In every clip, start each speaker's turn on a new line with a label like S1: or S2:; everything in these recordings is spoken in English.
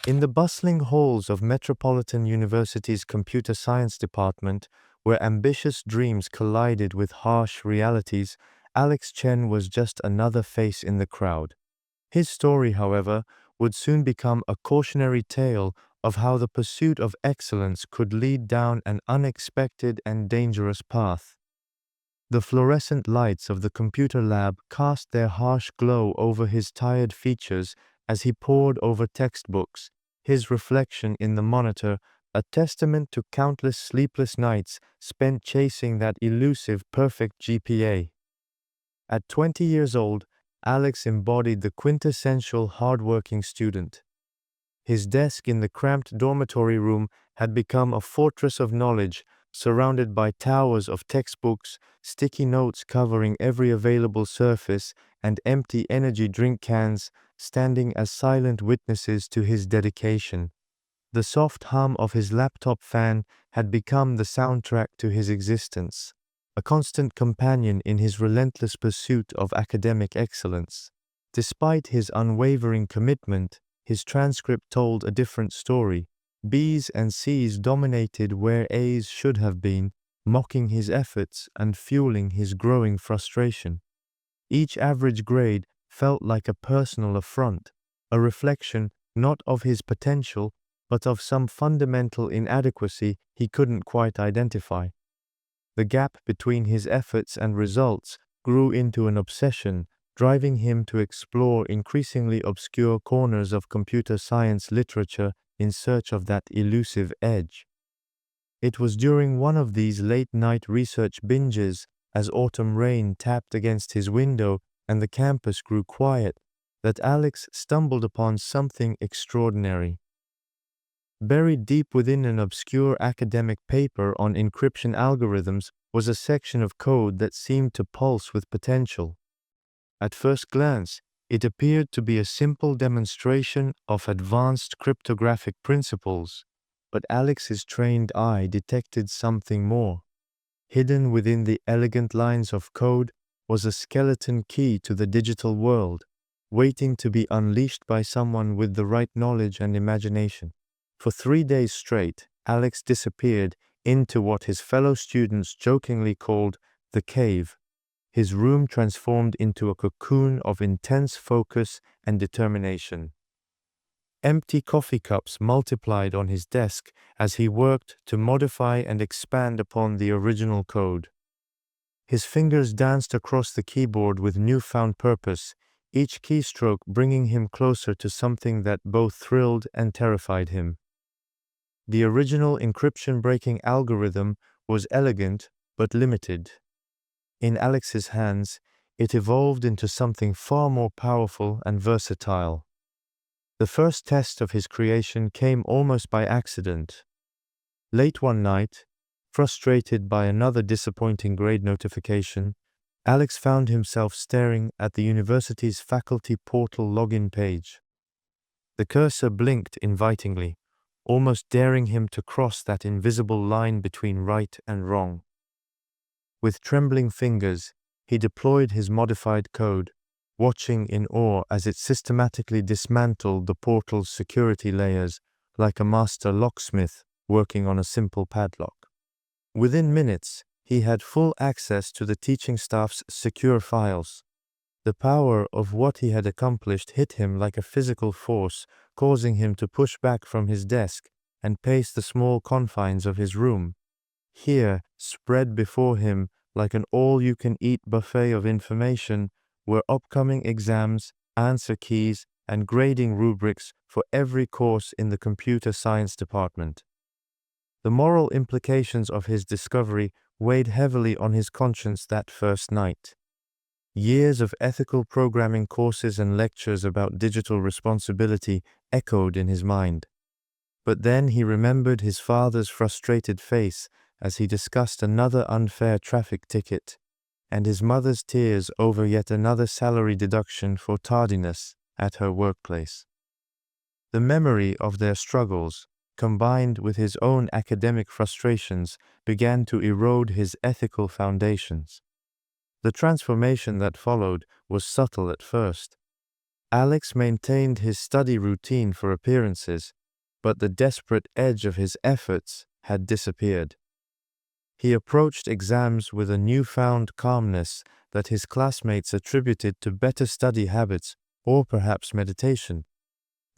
S1: In the bustling halls of Metropolitan University's Computer Science Department, where ambitious dreams collided with harsh realities, Alex Chen was just another face in the crowd. His story, however, would soon become a cautionary tale of how the pursuit of excellence could lead down an unexpected and dangerous path. The fluorescent lights of the computer lab cast their harsh glow over his tired features as he pored over textbooks, his reflection in the monitor a testament to countless sleepless nights spent chasing that elusive perfect GPA. At 20 years old, Alex embodied the quintessential hardworking student. His desk in the cramped dormitory room had become a fortress of knowledge, surrounded by towers of textbooks, sticky notes covering every available surface, and empty energy drink cans standing as silent witnesses to his dedication. The soft hum of his laptop fan had become the soundtrack to his existence, a constant companion in his relentless pursuit of academic excellence. Despite his unwavering commitment, his transcript told a different story. B's and C's dominated where A's should have been, mocking his efforts and fueling his growing frustration. Each average grade felt like a personal affront, a reflection not of his potential, but of some fundamental inadequacy he couldn't quite identify. The gap between his efforts and results grew into an obsession, driving him to explore increasingly obscure corners of computer science literature in search of that elusive edge. It was during one of these late-night research binges, as autumn rain tapped against his window and the campus grew quiet, that Alex stumbled upon something extraordinary. Buried deep within an obscure academic paper on encryption algorithms was a section of code that seemed to pulse with potential. At first glance, it appeared to be a simple demonstration of advanced cryptographic principles, but Alex's trained eye detected something more. Hidden within the elegant lines of code was a skeleton key to the digital world, waiting to be unleashed by someone with the right knowledge and imagination. For 3 days straight, Alex disappeared into what his fellow students jokingly called the cave, his room transformed into a cocoon of intense focus and determination. Empty coffee cups multiplied on his desk as he worked to modify and expand upon the original code. His fingers danced across the keyboard with newfound purpose, each keystroke bringing him closer to something that both thrilled and terrified him. The original encryption-breaking algorithm was elegant but limited. In Alex's hands, it evolved into something far more powerful and versatile. The first test of his creation came almost by accident. Late one night, frustrated by another disappointing grade notification, Alex found himself staring at the university's faculty portal login page. The cursor blinked invitingly, almost daring him to cross that invisible line between right and wrong. With trembling fingers, he deployed his modified code, watching in awe as it systematically dismantled the portal's security layers like a master locksmith working on a simple padlock. Within minutes, he had full access to the teaching staff's secure files. The power of what he had accomplished hit him like a physical force, causing him to push back from his desk and pace the small confines of his room. Here, spread before him like an all-you-can-eat buffet of information, were upcoming exams, answer keys, and grading rubrics for every course in the computer science department. The moral implications of his discovery weighed heavily on his conscience that first night. Years of ethical programming courses and lectures about digital responsibility echoed in his mind. But then he remembered his father's frustrated face as he discussed another unfair traffic ticket, and his mother's tears over yet another salary deduction for tardiness at her workplace. The memory of their struggles, combined with his own academic frustrations, began to erode his ethical foundations. The transformation that followed was subtle at first. Alex maintained his study routine for appearances, but the desperate edge of his efforts had disappeared. He approached exams with a newfound calmness that his classmates attributed to better study habits or perhaps meditation.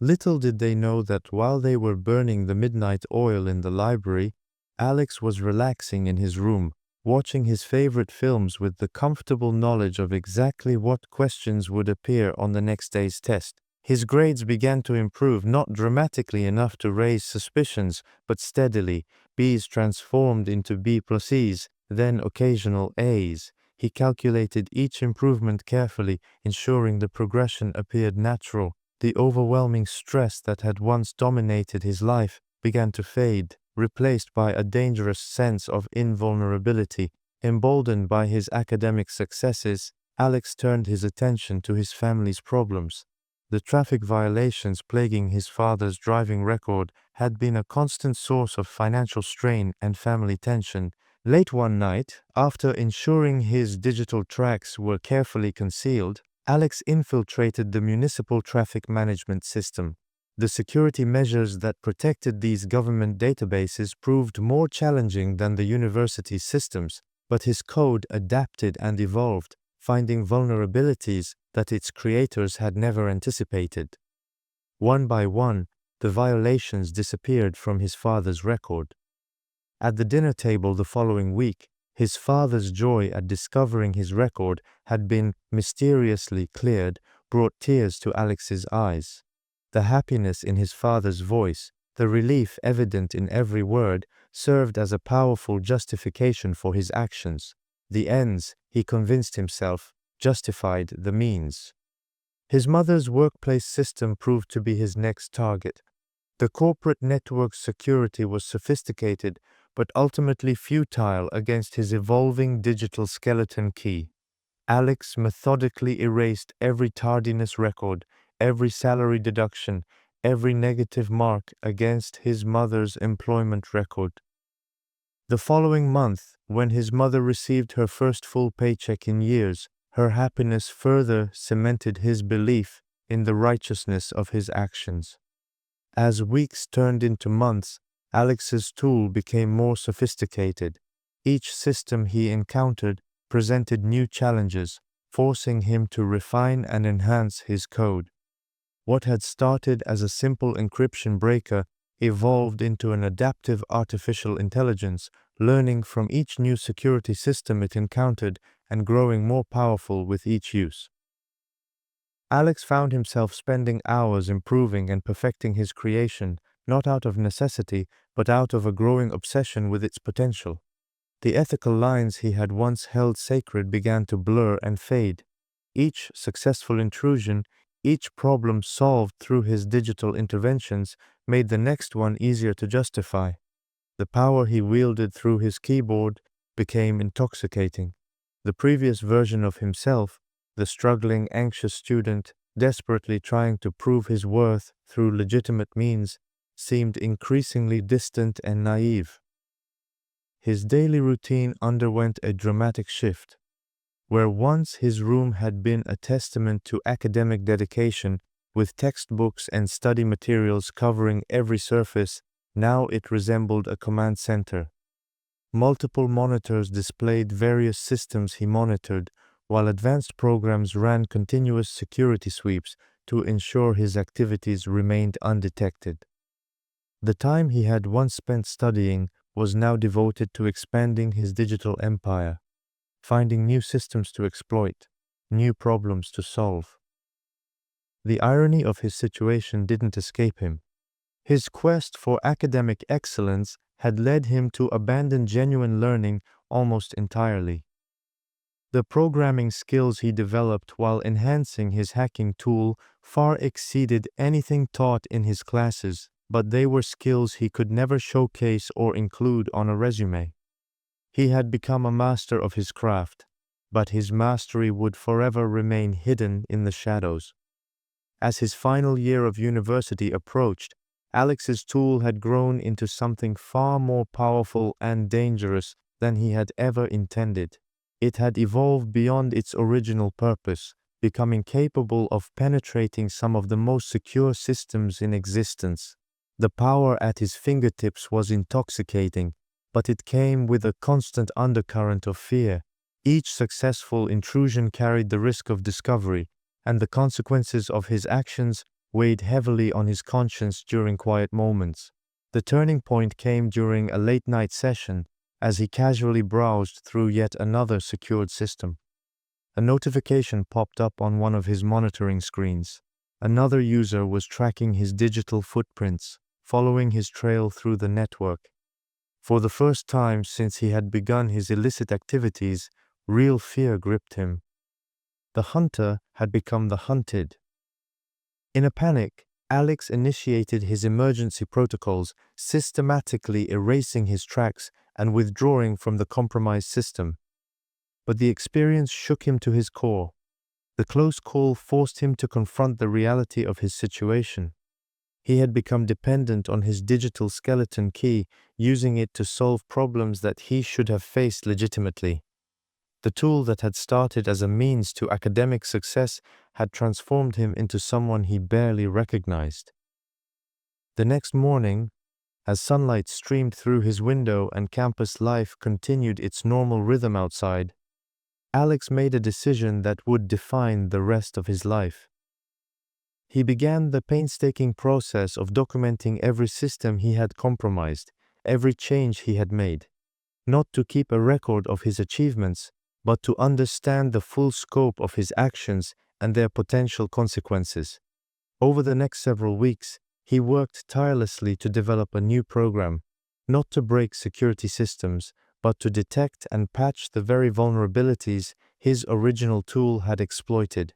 S1: Little did they know that while they were burning the midnight oil in the library, Alex was relaxing in his room, watching his favorite films with the comfortable knowledge of exactly what questions would appear on the next day's test. His grades began to improve, not dramatically enough to raise suspicions, but steadily. B's transformed into B+E's, then occasional A's. He calculated each improvement carefully, ensuring the progression appeared natural. The overwhelming stress that had once dominated his life began to fade, replaced by a dangerous sense of invulnerability. Emboldened by his academic successes, Alex turned his attention to his family's problems. The traffic violations plaguing his father's driving record had been a constant source of financial strain and family tension. Late one night, after ensuring his digital tracks were carefully concealed, Alex infiltrated the municipal traffic management system. The security measures that protected these government databases proved more challenging than the university's systems, but his code adapted and evolved, finding vulnerabilities that its creators had never anticipated. One by one, the violations disappeared from his father's record. At the dinner table the following week, his father's joy at discovering his record had been mysteriously cleared brought tears to Alex's eyes. The happiness in his father's voice, the relief evident in every word, served as a powerful justification for his actions. The ends, he convinced himself, justified the means. His mother's workplace system proved to be his next target. The corporate network's security was sophisticated, but ultimately futile against his evolving digital skeleton key. Alex methodically erased every tardiness record, every salary deduction, every negative mark against his mother's employment record. The following month, when his mother received her first full paycheck in years, her happiness further cemented his belief in the righteousness of his actions. As weeks turned into months, Alex's tool became more sophisticated. Each system he encountered presented new challenges, forcing him to refine and enhance his code. What had started as a simple encryption breaker evolved into an adaptive artificial intelligence, learning from each new security system it encountered and growing more powerful with each use. Alex found himself spending hours improving and perfecting his creation, not out of necessity, but out of a growing obsession with its potential. The ethical lines he had once held sacred began to blur and fade. Each successful intrusion, each problem solved through his digital interventions, made the next one easier to justify. The power he wielded through his keyboard became intoxicating. The previous version of himself, the struggling, anxious student, desperately trying to prove his worth through legitimate means, seemed increasingly distant and naive. His daily routine underwent a dramatic shift. Where once his room had been a testament to academic dedication, with textbooks and study materials covering every surface, now it resembled a command center. Multiple monitors displayed various systems he monitored, while advanced programs ran continuous security sweeps to ensure his activities remained undetected. The time he had once spent studying was now devoted to expanding his digital empire, finding new systems to exploit, new problems to solve. The irony of his situation didn't escape him. His quest for academic excellence had led him to abandon genuine learning almost entirely. The programming skills he developed while enhancing his hacking tool far exceeded anything taught in his classes, but they were skills he could never showcase or include on a resume. He had become a master of his craft, but his mastery would forever remain hidden in the shadows. As his final year of university approached, Alex's tool had grown into something far more powerful and dangerous than he had ever intended. It had evolved beyond its original purpose, becoming capable of penetrating some of the most secure systems in existence. The power at his fingertips was intoxicating, but it came with a constant undercurrent of fear. Each successful intrusion carried the risk of discovery, and the consequences of his actions weighed heavily on his conscience during quiet moments. The turning point came during a late-night session, as he casually browsed through yet another secured system. A notification popped up on one of his monitoring screens. Another user was tracking his digital footprints, following his trail through the network. For the first time since he had begun his illicit activities, real fear gripped him. The hunter had become the hunted. In a panic, Alex initiated his emergency protocols, systematically erasing his tracks and withdrawing from the compromised system. But the experience shook him to his core. The close call forced him to confront the reality of his situation. He had become dependent on his digital skeleton key, using it to solve problems that he should have faced legitimately. The tool that had started as a means to academic success had transformed him into someone he barely recognized. The next morning, as sunlight streamed through his window and campus life continued its normal rhythm outside, Alex made a decision that would define the rest of his life. He began the painstaking process of documenting every system he had compromised, every change he had made, not to keep a record of his achievements, but to understand the full scope of his actions and their potential consequences. Over the next several weeks, he worked tirelessly to develop a new program, not to break security systems, but to detect and patch the very vulnerabilities his original tool had exploited.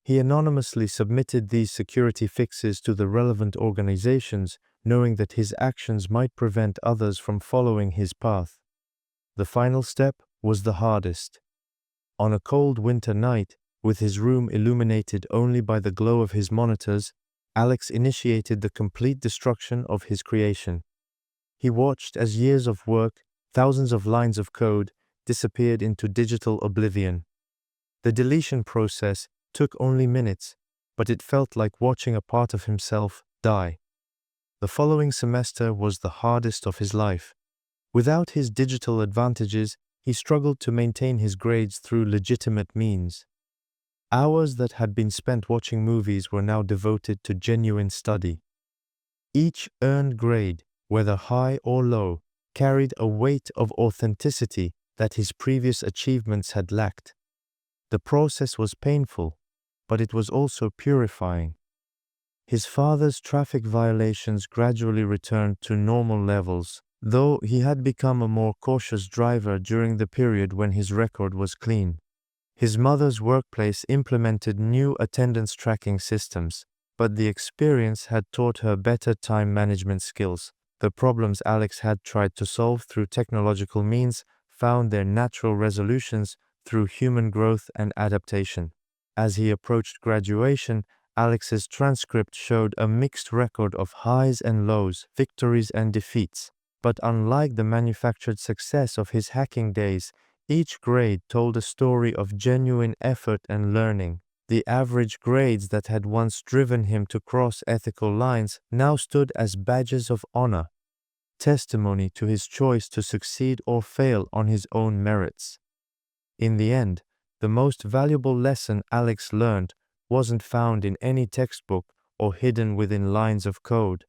S1: He anonymously submitted these security fixes to the relevant organizations, knowing that his actions might prevent others from following his path. The final step was the hardest. On a cold winter night, with his room illuminated only by the glow of his monitors, Alex initiated the complete destruction of his creation. He watched as years of work, thousands of lines of code, disappeared into digital oblivion. The deletion process took only minutes, but it felt like watching a part of himself die. The following semester was the hardest of his life. Without his digital advantages, he struggled to maintain his grades through legitimate means. Hours that had been spent watching movies were now devoted to genuine study. Each earned grade, whether high or low, carried a weight of authenticity that his previous achievements had lacked. The process was painful, but it was also purifying. His father's traffic violations gradually returned to normal levels, though he had become a more cautious driver during the period when his record was clean. His mother's workplace implemented new attendance tracking systems, but the experience had taught her better time management skills. The problems Alex had tried to solve through technological means found their natural resolutions through human growth and adaptation. As he approached graduation, Alex's transcript showed a mixed record of highs and lows, victories and defeats. But unlike the manufactured success of his hacking days, each grade told a story of genuine effort and learning. The average grades that had once driven him to cross ethical lines now stood as badges of honor, testimony to his choice to succeed or fail on his own merits. In the end, the most valuable lesson Alex learned wasn't found in any textbook or hidden within lines of code.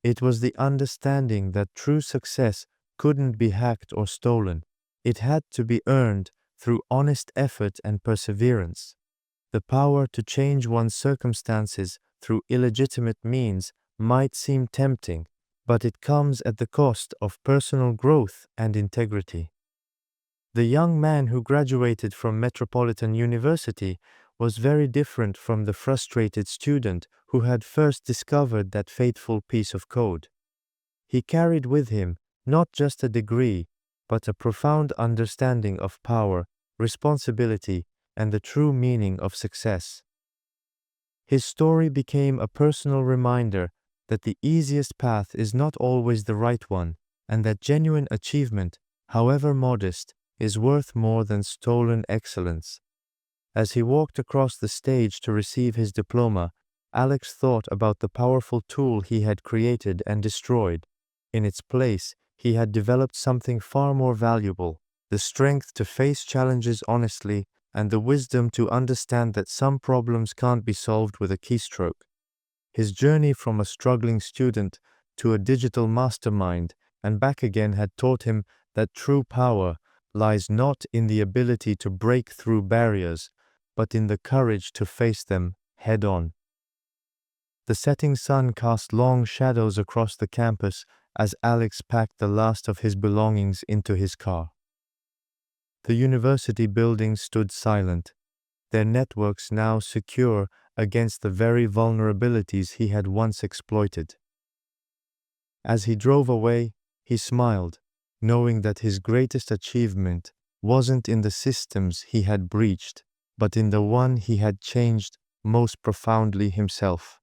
S1: It was the understanding that true success couldn't be hacked or stolen. It had to be earned through honest effort and perseverance. The power to change one's circumstances through illegitimate means might seem tempting, but it comes at the cost of personal growth and integrity. The young man who graduated from Metropolitan University was very different from the frustrated student who had first discovered that fateful piece of code. He carried with him not just a degree, but a profound understanding of power, responsibility, and the true meaning of success. His story became a personal reminder that the easiest path is not always the right one, and that genuine achievement, however modest, is worth more than stolen excellence. As he walked across the stage to receive his diploma, Alex thought about the powerful tool he had created and destroyed. In its place, he had developed something far more valuable: the strength to face challenges honestly and the wisdom to understand that some problems can't be solved with a keystroke. His journey from a struggling student to a digital mastermind and back again had taught him that true power lies not in the ability to break through barriers, but in the courage to face them head on. The setting sun cast long shadows across the campus as Alex packed the last of his belongings into his car. The university buildings stood silent, their networks now secure against the very vulnerabilities he had once exploited. As he drove away, he smiled, knowing that his greatest achievement wasn't in the systems he had breached, but in the one he had changed most profoundly himself.